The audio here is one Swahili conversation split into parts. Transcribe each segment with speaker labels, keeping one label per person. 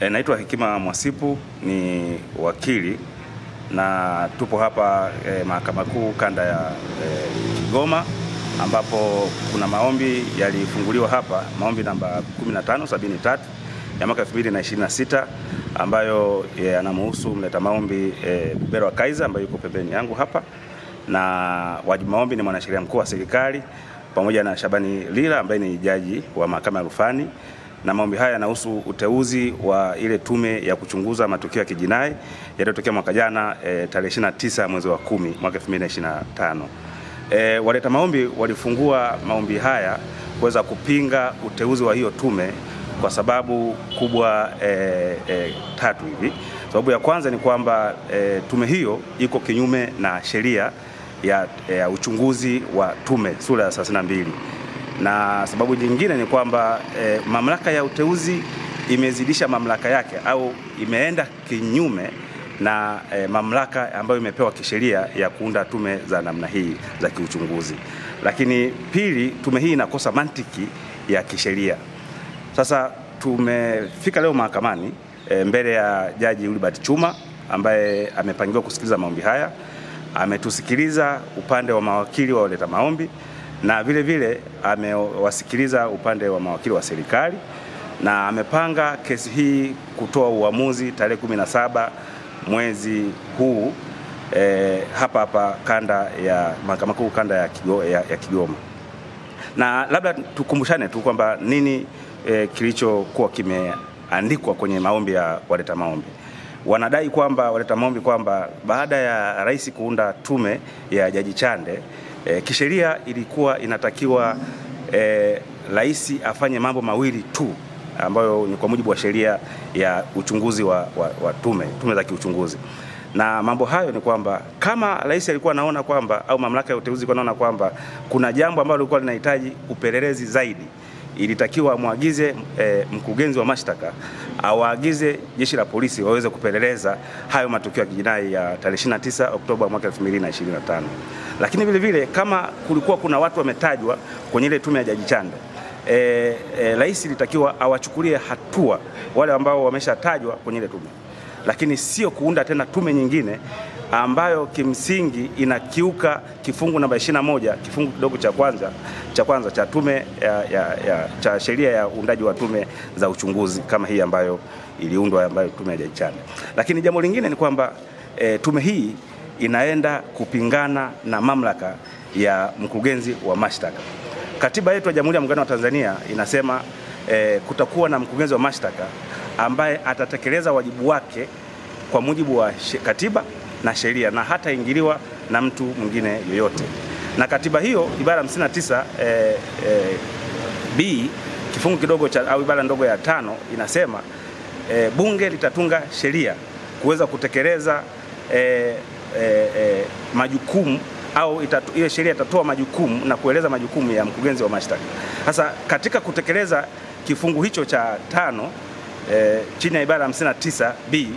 Speaker 1: Naitwa Hekima Mwasipu, ni wakili na tupo hapa Mahakama Kuu Kanda ya Kigoma, ambapo kuna maombi yalifunguliwa hapa, maombi namba 1573 ya mwaka 2026 ambayo yanamhusu mleta maombi Buberwa Kaiza ambaye yuko pembeni yangu hapa, na wajibu maombi ni mwanasheria mkuu wa serikali pamoja na Shabani Lila ambaye ni jaji wa mahakama ya rufani. Na maombi haya yanahusu uteuzi wa ile tume ya kuchunguza matukio ya kijinai yaliyotokea mwaka jana tarehe 29 mwezi wa 10 mwaka 2025. Waleta maombi walifungua maombi haya kuweza kupinga uteuzi wa hiyo tume kwa sababu kubwa tatu hivi. Sababu ya kwanza ni kwamba tume hiyo iko kinyume na sheria ya uchunguzi wa tume sura ya 32. Na sababu nyingine ni kwamba mamlaka ya uteuzi imezidisha mamlaka yake au imeenda kinyume na mamlaka ambayo imepewa kisheria ya kuunda tume za namna hii za kiuchunguzi. Lakini pili, tume hii inakosa mantiki ya kisheria. Sasa tumefika leo mahakamani mbele ya Jaji Wilbert Chuma ambaye amepangiwa kusikiliza maombi haya. Ametusikiliza upande wa mawakili wa waleta maombi na vile vile amewasikiliza upande wa mawakili wa serikali, na amepanga kesi hii kutoa uamuzi tarehe 17 mwezi huu hapa kanda ya Mahakama Kuu Kanda ya Kigoma. Na labda tukumbushane tu kwamba nini kilichokuwa kimeandikwa kwenye maombi ya waleta maombi. Wanadai kwamba waleta maombi kwamba baada ya rais kuunda tume ya Jaji Chande, kisheria ilikuwa inatakiwa rais afanye mambo mawili tu ambayo ni kwa mujibu wa sheria ya uchunguzi wa tume za kiuchunguzi. Na mambo hayo ni kwamba kama rais alikuwa anaona kwamba au mamlaka ya uteuzi ilikuwa inaona kwamba kuna jambo ambalo lilikuwa linahitaji upelelezi zaidi, ilitakiwa amwagize mkurugenzi wa mashtaka awaagize jeshi la polisi waweze kupeleleza hayo matukio ya kijinai ya tarehe 29 Oktoba mwaka 2025. Lakini vile vile kama kulikuwa kuna watu wametajwa kwenye ile tume ya Jaji Chande, rais ilitakiwa awachukulie hatua wale ambao wameshatajwa kwenye ile tume, lakini sio kuunda tena tume nyingine ambayo kimsingi inakiuka kifungu namba 21 kifungu kidogo cha kwanza cha tume cha sheria ya uundaji wa tume za uchunguzi kama hii ambayo iliundwa, ambayo tume ya Jaji Chande. Lakini jambo lingine ni kwamba tume hii inaenda kupingana na mamlaka ya mkurugenzi wa mashtaka. Katiba yetu ya Jamhuri ya Muungano wa Tanzania inasema kutakuwa na mkurugenzi wa mashtaka ambaye atatekeleza wajibu wake kwa mujibu wa katiba na sheria na hata ingiliwa na mtu mwingine yoyote. Na katiba hiyo ibara 59 B kifungu kidogo cha au ibara ndogo ya 5 inasema bunge litatunga sheria kuweza kutekeleza majukumu au ile sheria itatoa majukumu na kueleza majukumu ya mkurugenzi wa mashtaka. Sasa katika kutekeleza kifungu hicho cha 5 chini ya ibara 59 B,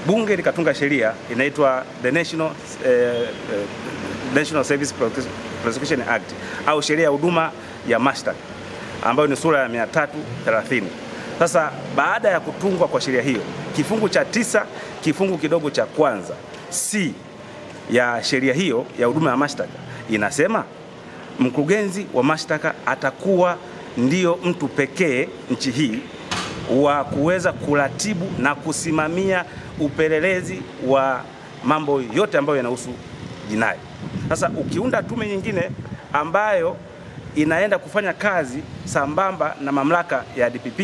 Speaker 1: bunge likatunga sheria inaitwa the National Service Prosecution Act au sheria ya huduma ya mashtaka ambayo ni sura ya 330. Sasa baada ya kutungwa kwa sheria hiyo, kifungu cha 9 kifungu kidogo cha kwanza C ya sheria hiyo ya huduma ya mashtaka inasema mkurugenzi wa mashtaka atakuwa ndio mtu pekee nchi hii wa kuweza kuratibu na kusimamia upelelezi wa mambo yote ambayo yanahusu jinai. Sasa ukiunda tume nyingine ambayo inaenda kufanya kazi sambamba na mamlaka ya DPP,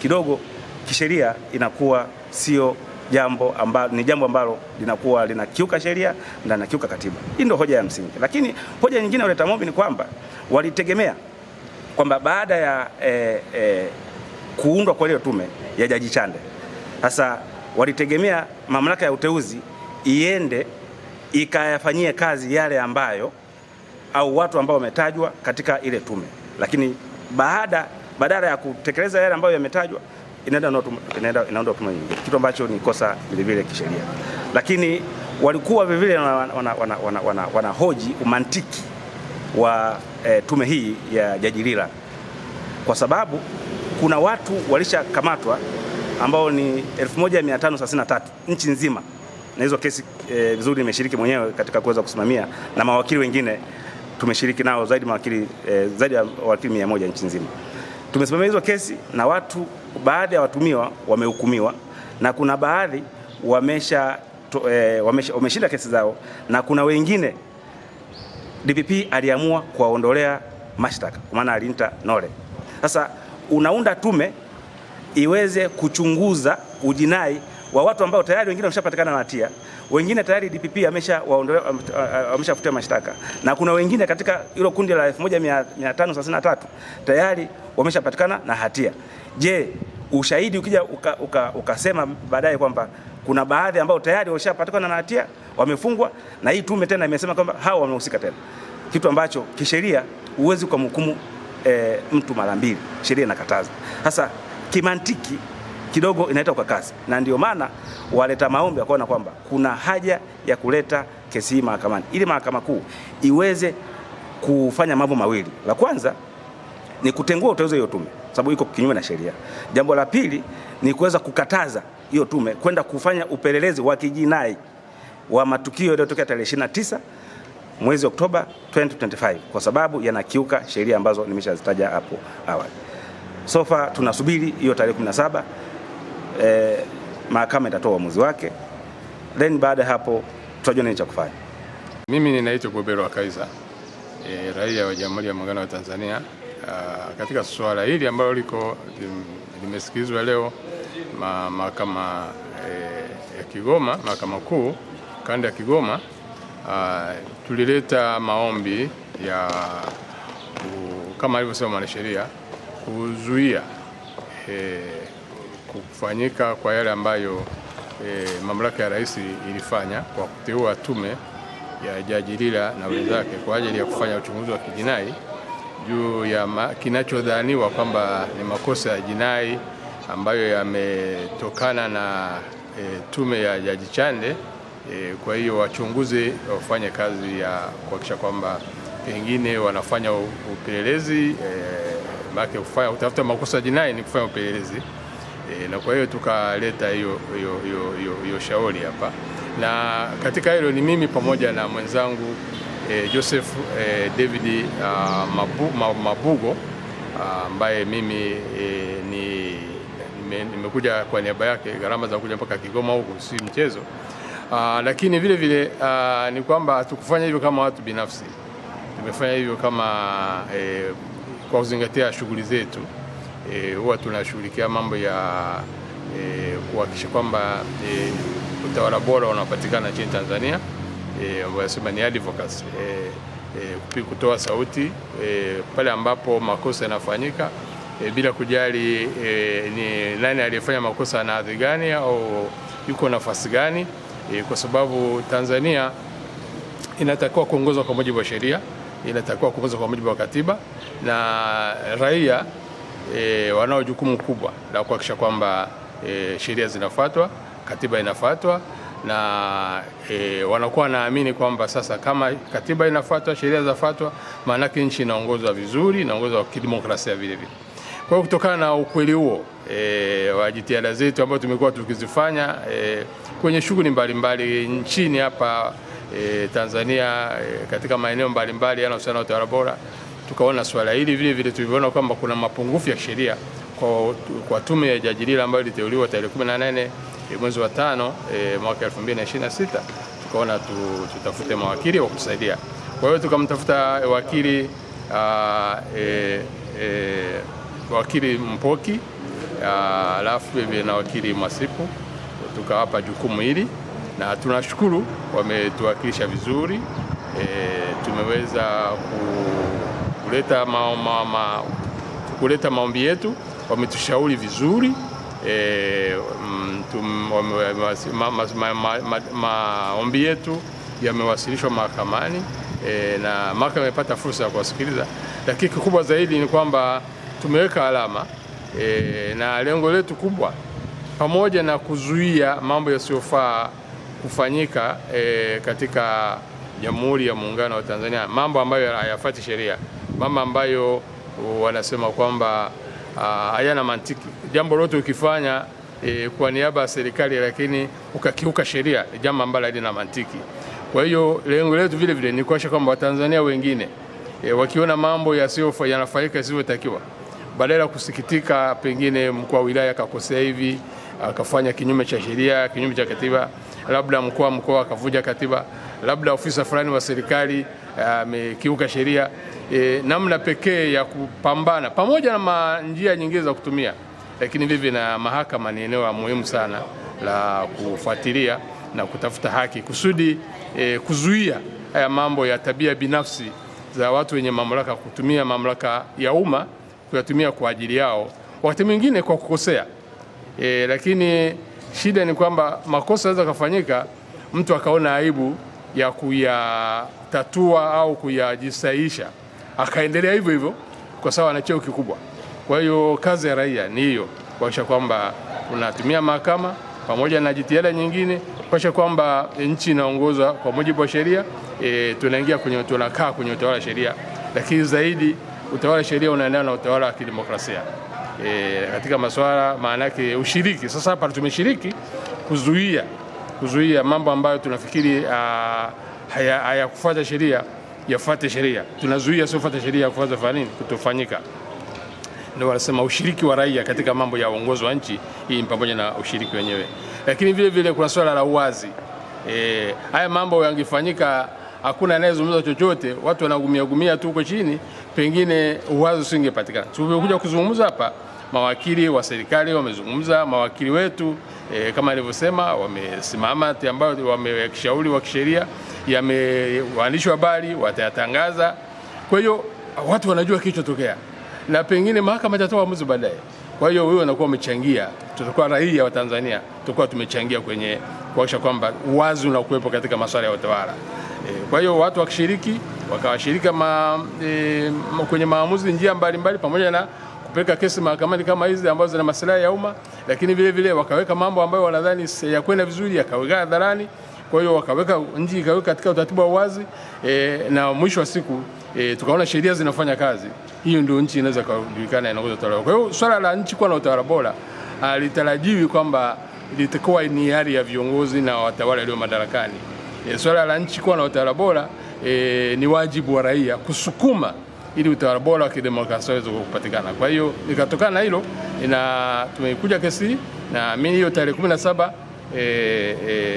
Speaker 1: kidogo kisheria inakuwa sio jambo ambalo linakuwa linakiuka sheria na linakiuka katiba. Hii ndio hoja ya msingi. Lakini hoja nyingine waleta maombi ni kwamba walitegemea kwamba baada ya kuundwa kwa ile tume ya Jaji Chande, sasa walitegemea mamlaka ya uteuzi iende ikayafanyie kazi yale ambayo au watu ambao wametajwa katika ile tume, lakini badala ya kutekeleza yale ambayo yametajwa inaenda tume nyingine, kitu ambacho ni kosa vile vile kisheria. Lakini walikuwa vile vile wanahoji umantiki wa tume hii ya Jaji Lila, kwa sababu kuna watu walishakamatwa ambao ni 1533 nchi nzima, na hizo kesi vizuri nimeshiriki mwenyewe katika kuweza kusimamia, na mawakili wengine tumeshiriki nao zaidi ya mawakili 100 nchi nzima. Tumesimamia hizo kesi na baadhi ya watumiwa wamehukumiwa, na kuna baadhi wameshinda kesi zao, na kuna wengine DPP aliamua kuwaondolea mashtaka kwa maana alinta nole. Sasa unaunda tume iweze kuchunguza ujinai wa watu ambao tayari wengine wameshapatikana na hatia, wengine tayari DPP ameshafutia mashtaka, na kuna wengine katika hilo kundi la 1533 tayari wameshapatikana na hatia. Je, ushahidi ukija ukasema baadaye kwamba kuna baadhi ambao tayari wameshapatikana na hatia wamefungwa, na hii tume tena imesema kwamba hao wamehusika tena, kitu ambacho kisheria huwezi kumhukumu mtu mara mbili, sheria inakataza. Sasa kimantiki kidogo inaita kwa kasi, na ndio maana waleta maombi wakaona kwamba kuna haja ya kuleta kesi hii mahakamani ili Mahakama Kuu iweze kufanya mambo mawili. La kwanza ni kutengua uteuzi hiyo tume, sababu iko kinyume na sheria. Jambo la pili ni kuweza kukataza hiyo tume kwenda kufanya upelelezi wa kijinai wa matukio yaliyotokea tarehe 29 mwezi Oktoba 2025 kwa sababu yanakiuka sheria ambazo nimeshazitaja hapo awali. Sofa tunasubiri hiyo tarehe 17 mahakama itatoa uamuzi wake, then baada ya hapo tutajua nini cha kufanya.
Speaker 2: Mimi ninaitwa Bobero Kaiza, raia wa Jamhuri ya Muungano wa Tanzania. Katika swala hili ambalo limesikilizwa leo mahakama ya Kigoma, Mahakama Kuu kanda ya Kigoma, tulileta maombi ya kama alivyosema mwanasheria kuzuia kufanyika kwa yale ambayo mamlaka ya rais ilifanya kwa kuteua tume ya Jaji Lila na wenzake kwa ajili ya kufanya uchunguzi wa kijinai juu ya kinachodhaniwa kwamba ni makosa ya jinai ambayo yametokana na tume ya Jaji Chande. Kwa hiyo wachunguzi wafanye kazi ya kuhakikisha kwamba pengine wanafanya upelelezi, maana utafuta makosa ya jinai ni kufanya upelelezi, na kwa hiyo tukaleta hiyo shauri hapa, na katika hilo ni mimi pamoja na mwenzangu Joseph David Mabugo ambaye mimi nimekuja kwa niaba yake. Gharama za kuja mpaka Kigoma huku si mchezo, lakini vile vile ni kwamba hatukufanya hivyo kama watu binafsi, tumefanya hivyo kama kwa kuzingatia shughuli zetu. Huwa tunashughulikia mambo ya kuhakikisha kwamba utawala bora unapatikana nchini Tanzania, wanasema ni advocacy, kutoa sauti pale ambapo makosa yanafanyika, bila kujali ni nani aliyefanya makosa na hadhi gani au yuko nafasi gani, kwa sababu Tanzania inatakiwa kuongozwa kwa mujibu wa sheria, inatakiwa kuongozwa kwa mujibu wa katiba, na raia wanao jukumu kubwa la kuhakikisha kwamba sheria zinafuatwa, katiba inafuatwa, na wanakuwa naamini kwamba sasa kama katiba inafuatwa, sheria zinafuatwa, maana nchi inaongozwa vizuri, inaongozwa kidemokrasia vile vile. Kwa hiyo kutokana na ukweli huo wa jitihada zetu ambazo tumekuwa tukizifanya kwenye shughuli mbalimbali nchini hapa Tanzania, katika maeneo mbalimbali yanayohusiana na utawala bora, tukaona swala hili vile vile tuliona kwamba kuna mapungufu ya sheria kwa tume ya Jaji Lila ambayo iliteuliwa tarehe 18 mwezi wa 5 mwaka 2026. Tukaona tutafute mawakili wa kutusaidia. Kwa hiyo tukamtafuta wakili Mpoki, alafu vile na wakili Mwasipu, tukawapa jukumu hili na tunashukuru wametuwakilisha vizuri. Tumeweza kuleta maombi yetu, wametushauri vizuri, maombi yetu yamewasilishwa mahakamani, na mahakama imepata fursa ya kuwasikiliza. Lakini kikubwa zaidi ni kwamba tumeweka alama, na lengo letu kubwa pamoja na kuzuia mambo yasiyofaa kufanyika katika Jamhuri ya Muungano wa Tanzania, mambo ambayo hayafuati sheria, mambo ambayo wanasema kwamba hayana mantiki. Jambo lote ukifanya kwa niaba ya serikali, lakini ukakiuka sheria, jambo ambalo halina mantiki. Kwa hiyo lengo letu vile vile ni kuhakikisha kwamba Watanzania wengine wakiona mambo yanafanyika isivyotakiwa, badala ya kusikitika pengine mkuu wa wilaya akakosea hivi akafanya kinyume cha sheria, kinyume cha katiba, labda mkuu wa mkoa akavunja katiba, labda ofisa fulani wa serikali amekiuka sheria, namna pekee ya kupambana pamoja na njia nyingine za kutumia, lakini vivi na mahakama ni eneo muhimu sana la kufuatilia na kutafuta haki kusudi kuzuia haya mambo ya tabia binafsi za watu wenye mamlaka kutumia mamlaka ya umma kuyatumia kwa ajili yao, wakati mwingine kwa kukosea. Lakini shida ni kwamba makosa yanaweza kufanyika, mtu akaona aibu ya kuyatatua au kuyajisahihisha, akaendelea hivyo hivyo kwa sababu ana cheo kikubwa. Kwa hiyo kazi ya raia ni hiyo, kuhakikisha kwamba tunatumia mahakama pamoja na jitihada nyingine kuhakikisha kwamba nchi inaongozwa kwa mujibu wa sheria. Tunakaa kwenye utawala wa sheria, lakini zaidi utawala wa sheria unaendana na utawala wa kidemokrasia katika masuala, maana yake ushiriki. Sasa hapa tumeshiriki kuzuia mambo ambayo tunafikiri hayakufuata sheria yafuate sheria, tunazuia sio fuata sheria kufuata fanini kutofanyika. Ndio wanasema ushiriki wa raia katika mambo ya uongozi wa nchi, hii pamoja na ushiriki wenyewe. Lakini vile vile kuna swala la uwazi. Haya mambo yangefanyika hakuna anayezungumza chochote, watu wanagumia tu huko chini, pengine uwazi usingepatikana. Tumekuja kuzungumza hapa, mawakili wa serikali wamezungumza, mawakili wetu kama nilivyosema wamesimama ambao wameshauri wa kisheria, waandishi wa habari watayatangaza. Kwa hiyo watu wanajua kilichotokea na pengine mahakama itatoa uamuzi baadaye. Kwa hiyo wewe unakuwa umechangia, tutakuwa raia wa Tanzania tutakuwa tumechangia kwenye kuhakikisha kwamba uwazi unakuwepo katika masuala ya utawala. Kwa hiyo watu wakishiriki, wakawashirika kwenye maamuzi njia mbalimbali, pamoja na kupeleka kesi mahakamani kama hizi ambazo zina maslahi ya umma, lakini vile vile wakaweka mambo ambayo wanadhani yakwenda vizuri yakaweka hadharani. Kwa hiyo wakaweka nchi ikaweka katika utaratibu wa uwazi, na mwisho wa siku tukaona sheria zinafanya kazi. Hiyo ndio nchi inaweza kujulikana inaongoza utawala. Kwa hiyo swala la nchi kuwa na utawala bora litarajiwi kwamba litakuwa ni hali ya viongozi na watawala walio madarakani. Swala la nchi kuwa na utawala bora ni wajibu wa raia kusukuma ili utawala bora wa kidemokrasia uweze kupatikana. Kwa hiyo nikatokana na hilo tumekuja kesi na mimi hiyo tarehe 17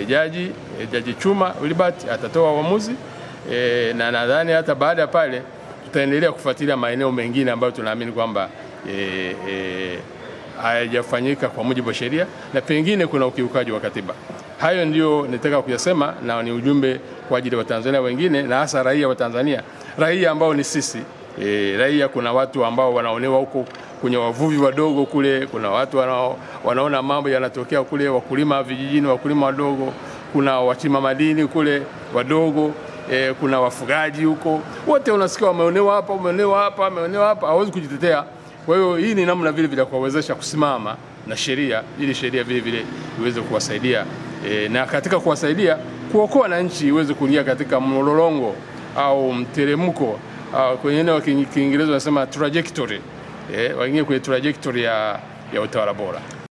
Speaker 2: Jaji Chuma Wilibert atatoa uamuzi, na nadhani hata baada ya pale tutaendelea kufuatilia maeneo mengine ambayo tunaamini kwamba hayajafanyika kwa mujibu wa sheria na pengine kuna ukiukaji wa katiba. Hayo ndio nitaka kuyasema, na ni ujumbe kwa ajili ya Watanzania wengine na hasa raia wa Tanzania, raia ambao ni sisi. Raia, kuna watu ambao wanaonewa huko kwenye wavuvi wadogo kule, kuna watu wanaona mambo yanatokea kule, wakulima vijijini, wakulima wadogo, kuna wachimba madini kule wadogo, kuna wafugaji huko, wote unasikia wameonewa hapa, wameonewa hapa, hawezi kujitetea. Kwa hiyo hii ni namna vile vile kuwawezesha kusimama na sheria, ili sheria vile vile iweze kuwasaidia, na katika kuwasaidia kuokoa na nchi iweze kuingia katika mlolongo au mteremko, kwenye neno Kiingereza wanasema trajectory, waingie kwenye trajectory ya utawala bora.